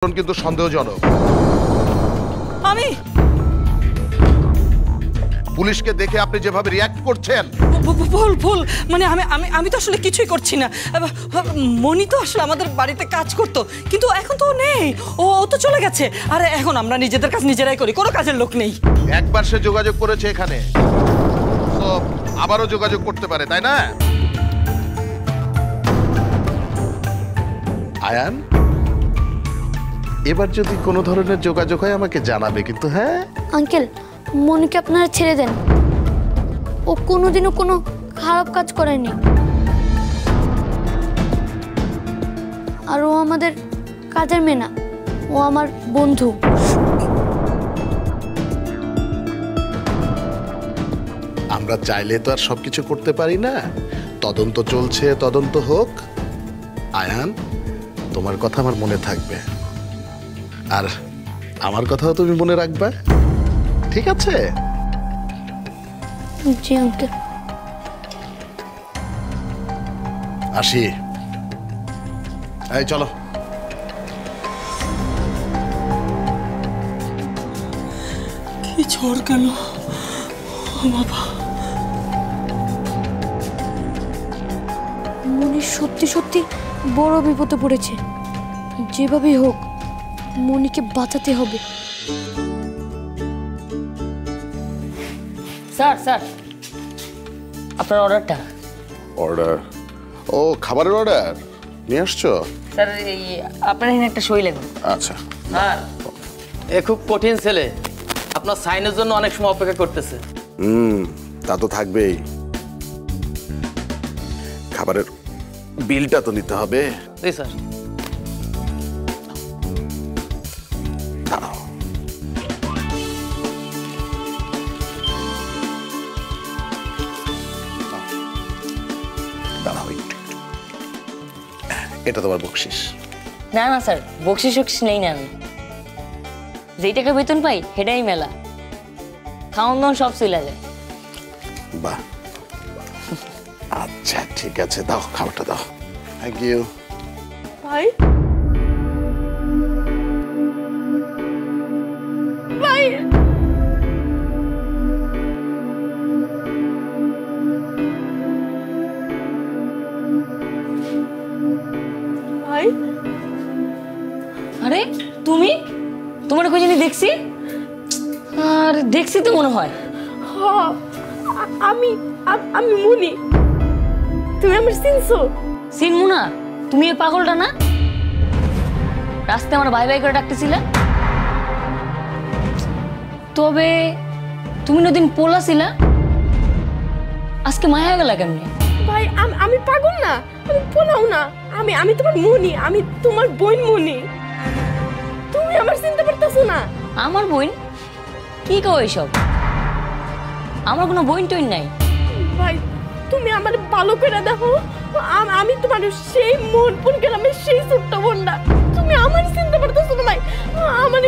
কিন্তু সন্দেহজনক। আমি পুলিশকে দেখে আপনি যেভাবে রিঅ্যাক্ট করছেন ভুল মানে আমি তো আসলে কিছুই করছি না। মনি তো আসলে আমাদের বাড়িতে কাজ করতো, কিন্তু এখন তো নেই, ও তো চলে গেছে। আর এখন আমরা নিজেদের কাজ নিজেরাই করি, কোনো কাজের লোক নেই। একবার সে যোগাযোগ করেছে এখানে, তো আবারও যোগাযোগ করতে পারে, তাই না? আয়ান, এবার যদি কোনো ধরনের যোগাযোগ হয় আমাকে জানাবে কিন্তু। হ্যাঁ আঙ্কেল, মনিকে আপনারা ছেড়ে দেন। ও কোনোদিনও কোনো খারাপ কাজ করেনি, আর ও আমাদের কাজের মেয়ে না, ও আমার বন্ধু। আমরা চাইলে তো আর সবকিছু করতে পারি না। তদন্ত চলছে, তদন্ত হোক। আয়ান, তোমার কথা আমার মনে থাকবে, আর আমার কথাও তুমি মনে রাখবে, ঠিক আছে? জি আঙ্কেল। আসি, এই চলো। কি ঝড় কেন বাবা? মনি সত্যি সত্যি বড় বিপদে পড়েছে। যেভাবেই হোক মনিকে বাঁচাতে হবে। স্যার স্যার, আপনার অর্ডারটা। অর্ডার? ও, খাবারের অর্ডার নিয়ে আসছো? স্যার এই আপনার এখানে একটা সই লাগবে। আচ্ছা। স্যার, এ খুব কঠিন ছেলে, আপনার সাইনের জন্য অনেক সময় অপেক্ষা করতেছে। তা তো থাকবেই। খাবারের বিলটা তো নিতে হবে। জি স্যার। দাঁড়াও, দাঁড়াও একটু। এটা তোমার বকশিস। না না স্যার, বকশিস টকশিস নেই না, আমি যেই টাকা বেতন পাই সেটাই মেলা, খাওয়ান দাওয়ান সব চলে যায়। বাহ, আচ্ছা ঠিক আছে, দাও খাবারটা দাও। Thank you. ভাই ভাই ভাই আরে তুমি, তোমার কই জানি দেখছি, আর দেখছি তো মনে হয়। আমি আমি মনি, তুমি আমার চিনছো? চিনমু না? তুমি এই পাগলটা না, রাস্তায় আমার ভাই ভাই করে ডাকতেছিলে? তবে তুমি নদিন পোলা ছিলা, আজকে মায়া গেলা কেমনে? ভাই আমি পাগল না, আমি পোলাও না, আমি তোমার মনি, আমি তোমার বোন মনি। তুমি আমার চিনতে পারতেছো না? আমার বোন? কি কও এসব? আমার কোনো বোন টইন নাই। ভাই তুমি আমার ভালো করে দেখো, আমি তোমার সেই মোহনপুর গ্রামের সেই ছোট্ট বোনটা। তুমি আমার চিনতে পারতেছো না ভাই? আমার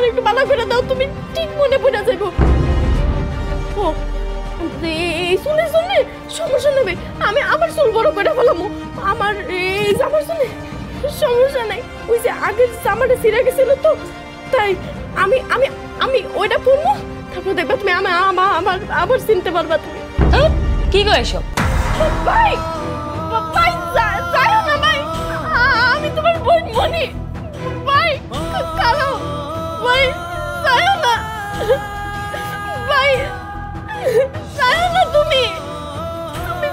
একটু ভালো করে দাও, তুমি ঠিক মনে পড়ে যাবো। ও এই শুনে সমস্যা নেবে, আমি আমার চুল বড় করে ফেলামো। আমার এই জামার শুনে সমস্যা নাই, ওই যে আগের জামাটা ছিঁড়ে গেছিল তো, তাই আমি আমি আমি ওইটা পরবো, তারপর দেখবা তুমি আবার চিনতে পারবা তুমি। কি কও এসব? ভাই ভাই যাও না ভাই, আমি তোমার বোন মনি। ভাই কালো ভাই, যাও না ভাই, যাও না তুমি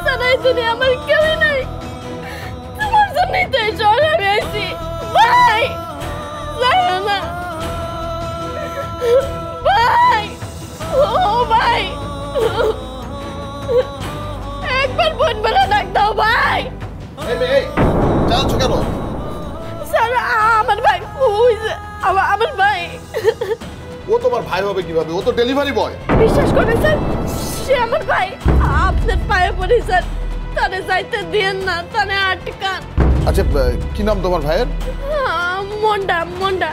ছাড়া এই দুনিয়া আমার কেউই নাই। তোমার জন্যই তো এই শহরে আমি আইছি। ভাই যাও না ভাই, ও ভাই, একবার বোন বলে ডাক দাও ভাই। চালছো কেন? স্যার আমার ভাই, ওই যে আমার ভাই। ও তোমার ভাই হবে কিভাবে? ও তো ডেলিভারি বয়। বিশ্বাস করেন স্যার, সে আমার ভাই। আপনার পায়ে পড়ি স্যার, তারে যাইতে দিয়েন না, তারে আটকান। আচ্ছা, কি নাম তোমার ভাইয়ের? মন্ডা।